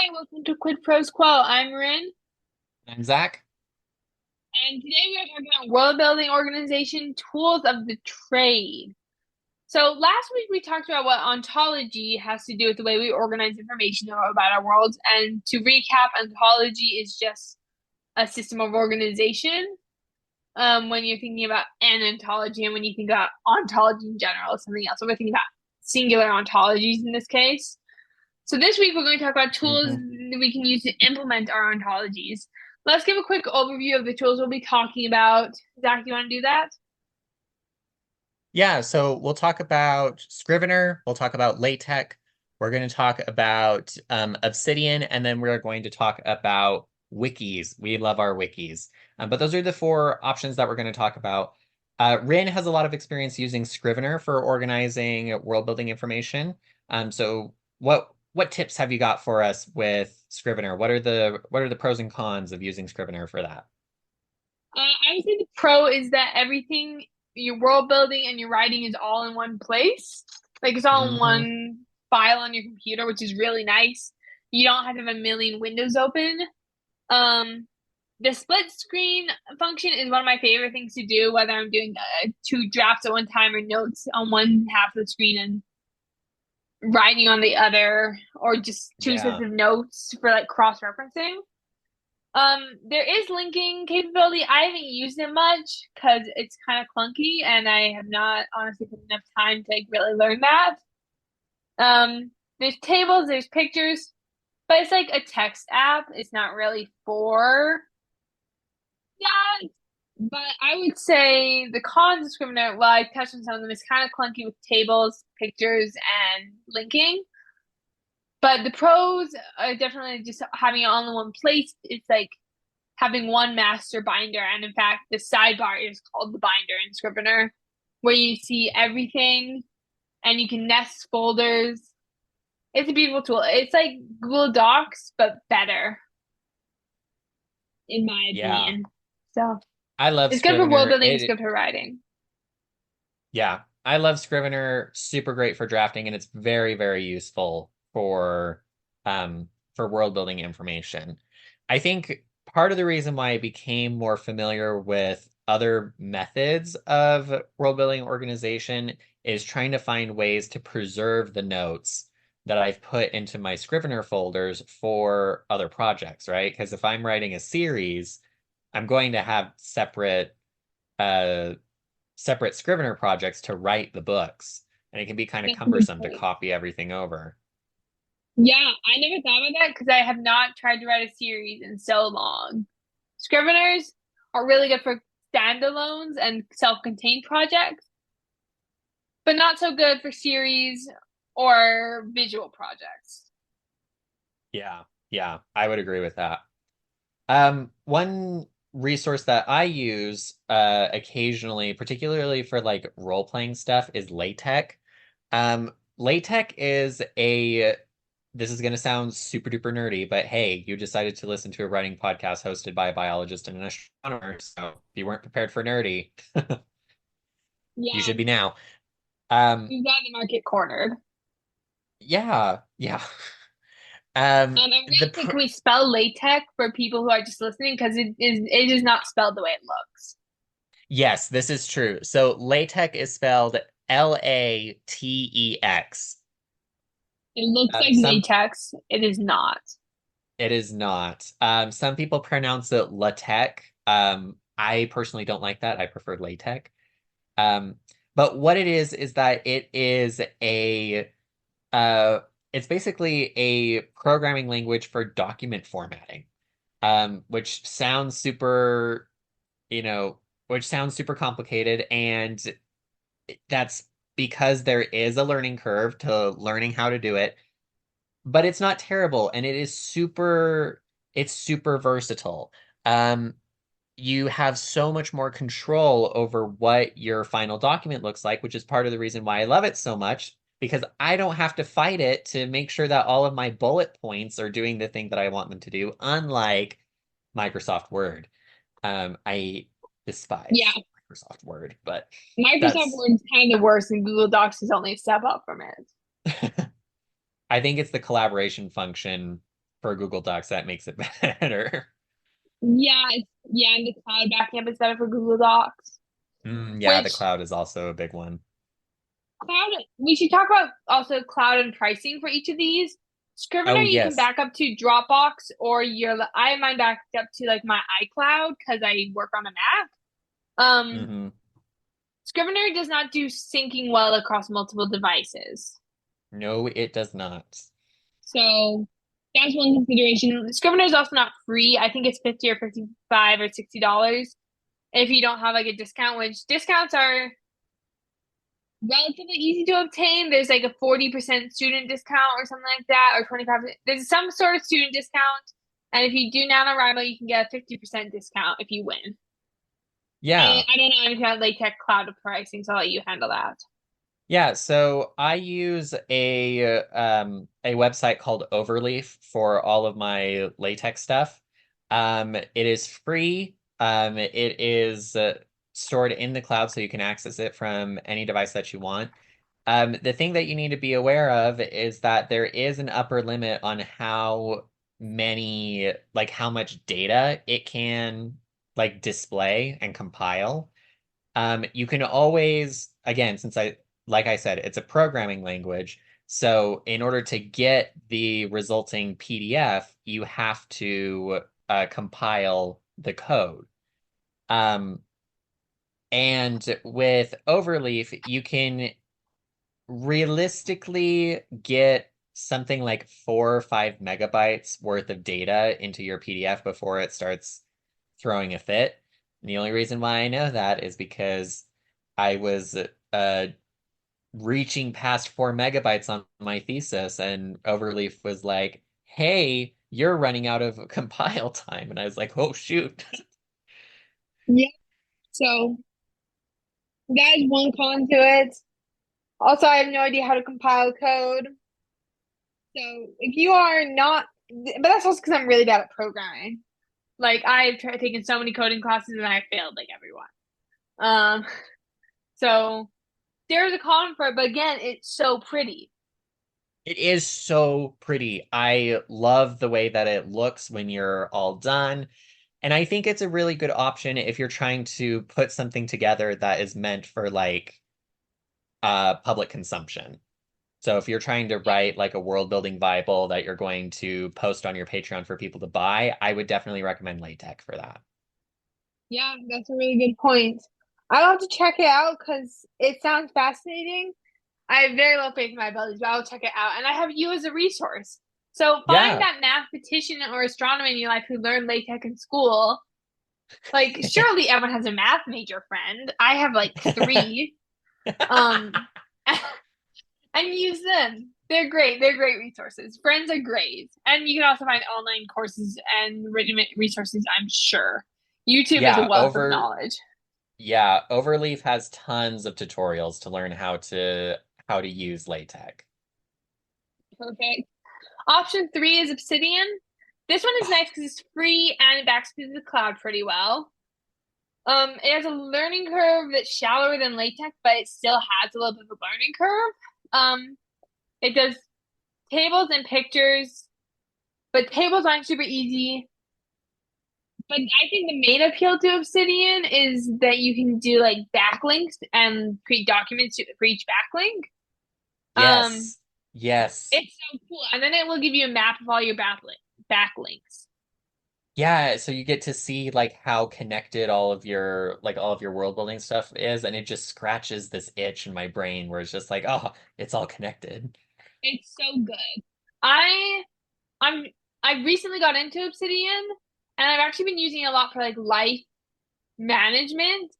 Hi, welcome to Quid Pros Quo. I'm Rin, I'm Zach. and today we are talking about world building organization tools of the trade. So last week we talked about what ontology has to do with the way we organize information about our worlds. And to recap, ontology is just a system of organization. When you're thinking about an ontology, and when you think about ontology in general, something else. So we're thinking about singular ontologies in this case. So this week we're going to talk about tools hmm that we can use to implement our ontologies. Let's give a quick overview of the tools we'll be talking about. Zach, do you want to do that? Yeah, so we'll talk about Scrivener, we'll talk about LaTeX, we're going to talk about Obsidian, and then we're going to talk about wikis. We love our wikis. But those are the four options that we're going to talk about. Rin has a lot of experience using Scrivener for organizing world building information. So what tips have you got for us with Scrivener? What are the pros and cons of using Scrivener for that? I would say the pro is that everything, your world building and your writing is all in one place. Like it's all in hmm one file on your computer, which is really nice. You don't have to have a million windows open. Um, the split screen function is one of my favorite things to do, whether I'm doing two drafts at one time or notes on one half of the screen and writing on the other, or just two sets Yeah. of notes for like cross-referencing. There is linking capability. I haven't used it much because it's kind of clunky, and I have not honestly put enough time to like, really learn that. There's tables, there's pictures, but it's like a text app. It's not really for that. But I would say the cons of Scrivener, well, I touched on some of them, is kind of clunky with tables, pictures, and linking. But the pros are definitely just having it all in one place. It's like having one master binder, and in fact, the sidebar is called the binder in Scrivener, where you see everything and you can nest folders. It's a beautiful tool. It's like Google Docs, but better, in my Yeah. opinion. So I love it's good for world Scrivener. building, it's good for writing. Yeah, I love Scrivener. Super great for drafting, and it's very, very useful for world building information. I think part of the reason why I became more familiar with other methods of world building organization is trying to find ways to preserve the notes that I've put into my Scrivener folders for other projects, right? Because if I'm writing a series, I'm going to have uh separate Scrivener projects to write the books, and it can be kind of That's a good cumbersome to point. copy everything over. Yeah, I never thought about that because I have not tried to write a series in so long. Scriveners are really good for standalones and self-contained projects, but not so good for series or visual projects. Yeah, yeah, I would agree with that. One resource that I use occasionally, particularly for like role-playing stuff, is LaTeX. LaTeX is a this is going to sound super duper nerdy, but hey, you decided to listen to a writing podcast hosted by a biologist and an astronomer, so if you weren't prepared for nerdy, you Yeah, should be now. Um, you've got the market cornered. yeah, yeah. I'm The gonna say, can we spell latex for people who are just listening? Because it is not spelled the way it looks. Yes, this is true. So LaTeX is spelled LATEX. It looks like Some latex. It is not. It is not. Some people pronounce it LaTeX. I personally don't like that. I prefer LaTeX. Um, but what it is that it is a uh, it's basically a programming language for document formatting, which sounds super, you know, which sounds super complicated, and that's because there is a learning curve to learning how to do it, but it's not terrible, and it's super versatile. Um, you have so much more control over what your final document looks like, which is part of the reason why I love it so much, because I don't have to fight it to make sure that all of my bullet points are doing the thing that I want them to do, unlike Microsoft Word. I Yeah, despise Microsoft Word, but Microsoft that's Word is kind of worse, and Google Docs is only a step up from it. I think it's the collaboration function for Google Docs, that makes it better. Yeah, yeah, and the cloud backing up is better for Google Docs. Yeah, the Which cloud is also a big one. cloud, we should talk about also cloud and pricing for each of these. Scrivener, Oh, you can yes. back up to Dropbox or I have mine backed up to like my iCloud because I work on a Mac. Um, Hmm. Scrivener does not do syncing well across multiple devices. No, it does not. So that's one consideration. Scrivener is also not free. I think it's 50 or 55 or $60 if you don't have like a discount, which discounts are relatively easy to obtain. There's like a 40% student discount or something like that, or 25%. There's some sort of student discount. And if you do NaNoWriMo, you can get a 50% discount if you win. And Yeah. I don't know anything about LaTeX cloud pricing, so I'll let you handle that. Yeah, so I use a website called Overleaf for all of my latex stuff. It is free. It is stored in the cloud so you can access it from any device that you want. The thing that you need to be aware of is that there is an upper limit on how many, like how much data it can like display and compile. You can always, again, like I said, it's a programming language. So in order to get the resulting PDF, you have to compile the code. Um, and with Overleaf, you can realistically get something like 4 or 5 megabytes worth of data into your PDF before it starts throwing a fit. And the only reason why I know that is because I was reaching past 4 megabytes on my thesis, and Overleaf was like, "Hey, you're running out of compile time," and I was like, "Oh shoot." Yeah. So that is one con to it. Also, I have no idea how to compile code. So if you are not, but that's also because I'm really bad at programming. Like I've taken so many coding classes and I failed like everyone. Um, so there's a con for it, but again, it's so pretty. It is so pretty. I love the way that it looks when you're all done. And I think it's a really good option if you're trying to put something together that is meant for like public consumption. So if you're trying to Yeah, write like a world building Bible that you're going to post on your Patreon for people to buy, I would definitely recommend LaTeX for that. yeah, that's a really good point. I'll have to check it out because it sounds fascinating. I have very low faith in my abilities, but I'll check it out. And I have you as a resource. So find Yeah. that mathematician or astronomer in your life who learned LaTeX in school. Like, surely everyone has a math major friend. I have like three. Um, and use them. They're great. They're great resources. Friends are great. And you can also find online courses and written resources, I'm sure. YouTube is a Yeah, wealth of knowledge. Overleaf has tons of tutorials to learn how to use LaTeX. Perfect. Option three is Obsidian. This one is Oh, nice because it's free and it backs to the cloud pretty well. It has a learning curve that's shallower than LaTeX, but it still has a little bit of a learning curve. It does tables and pictures, but tables aren't super easy. But I think the main appeal to Obsidian is that you can do like backlinks and create documents for each backlink. Um, yes. Yes. it's so cool. And then it will give you a map of all your backlinks. Yeah, so you get to see like how connected all of your world building stuff is, and it just scratches this itch in my brain where it's just like, oh, it's all connected. It's so good. I I'm I recently got into Obsidian and I've actually been using it a lot for like life management.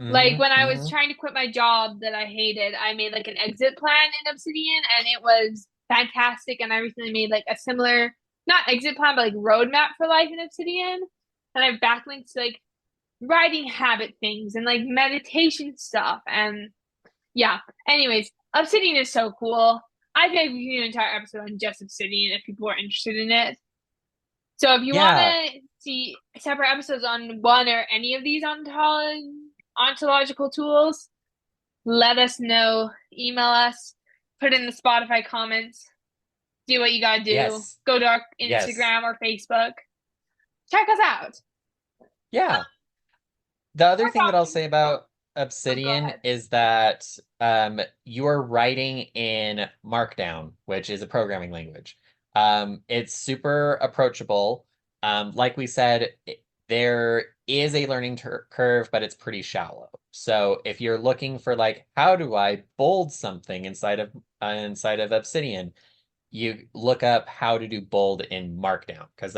Like Hmm. when I was Hmm. trying to quit my job that I hated, I made like an exit plan in Obsidian and it was fantastic. And I recently made like a similar, not exit plan, but like roadmap for life in Obsidian. And I've backlinked to like writing habit things and like meditation stuff. And yeah, anyways, Obsidian is so cool. I think we can do an entire episode on just Obsidian if people are interested in it. So if you want Yeah. to see separate episodes on one or any of these ontological tools, let us know. Email us. Put in the Spotify comments. Do what you gotta do. Yes. Go to our Yes. Instagram or Facebook. Check us out. Yeah. The other Fourth thing that I'll option. say about Oh, go Obsidian ahead. is that you're writing in Markdown, which is a programming language. It's super approachable. Like we said, there is a learning curve, but it's pretty shallow. So if you're looking for like, how do I bold something inside of Obsidian, you look up how to do bold in Markdown because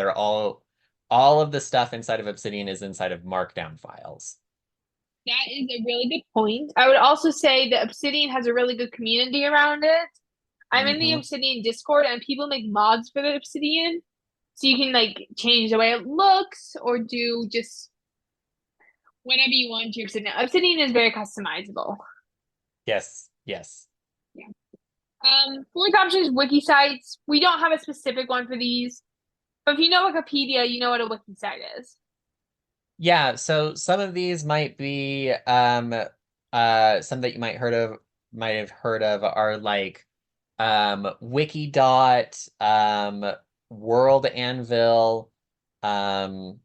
all of the stuff inside of Obsidian is inside of Markdown files. That is a really good point. I would also say that Obsidian has a really good community around it. I'm in the Hmm. Obsidian Discord and people make mods for the Obsidian. So you can like change the way it looks or do just whatever you want to Obsidian. Obsidian is very customizable. Yes, yes. Yeah. Fourth option is wiki sites. We don't have a specific one for these, but if you know Wikipedia, you know what a wiki site is. Yeah, so some of these might be some that you might have heard of are like Wikidot, World Anvil, um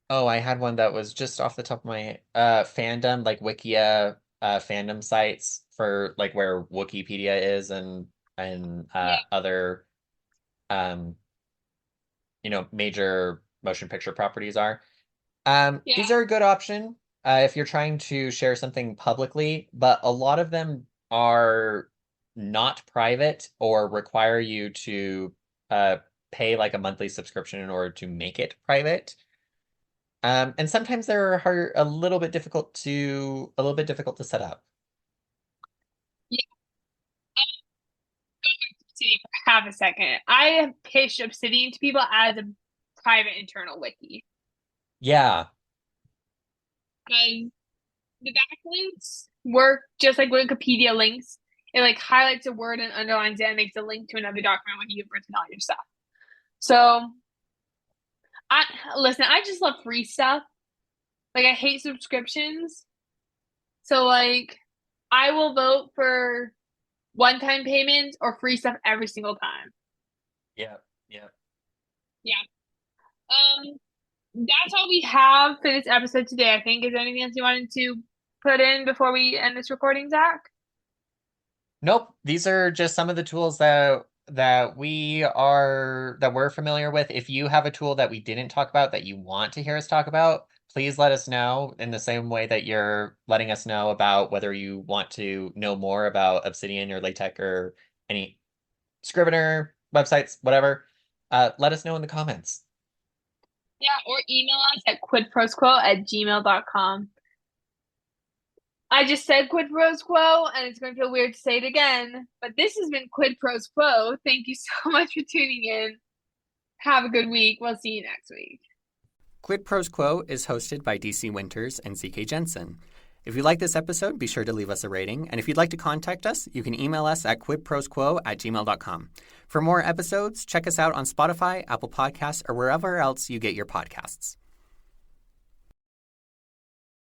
oh, I had one that was just off the top of my fandom, like Wikia fandom sites for like where Wikipedia is and Yeah, other um major motion picture properties are. yeah, These are a good option if you're trying to share something publicly, but a lot of them are not private or require you to uh, pay like a monthly subscription in order to make it private. And sometimes they're a little bit difficult to set up. yeah. Obsidian for half a second. I have pitched Obsidian to people as a private internal wiki Yeah, because the backlinks work just like Wikipedia links. It like highlights a word and underlines it and makes a link to another document when you've written all your stuff. So I listen, I just love free stuff. Like I hate subscriptions. So like I will vote for one-time payments or free stuff every single time. yeah, yeah. Yeah. Um that's all we have for this episode today, I think. Is there anything else you wanted to put in before we end this recording, Zach? Nope, these are just some of the tools that we're familiar with. If you have a tool that we didn't talk about that you want to hear us talk about, please let us know in the same way that you're letting us know about whether you want to know more about Obsidian or LaTeX or any Scrivener websites, whatever. Let us know in the comments. Yeah, or email us at quidprosquo@gmail.com. I just said quid pros quo, and it's going to feel weird to say it again, but this has been Quid Pros Quo. Thank you so much for tuning in. Have a good week. We'll see you next week. Quid Pros Quo is hosted by DC Winters and CK Jensen. If you like this episode, be sure to leave us a rating. And if you'd like to contact us, you can email us at quidprosquo@gmail.com. For more episodes, check us out on Spotify, Apple Podcasts, or wherever else you get your podcasts.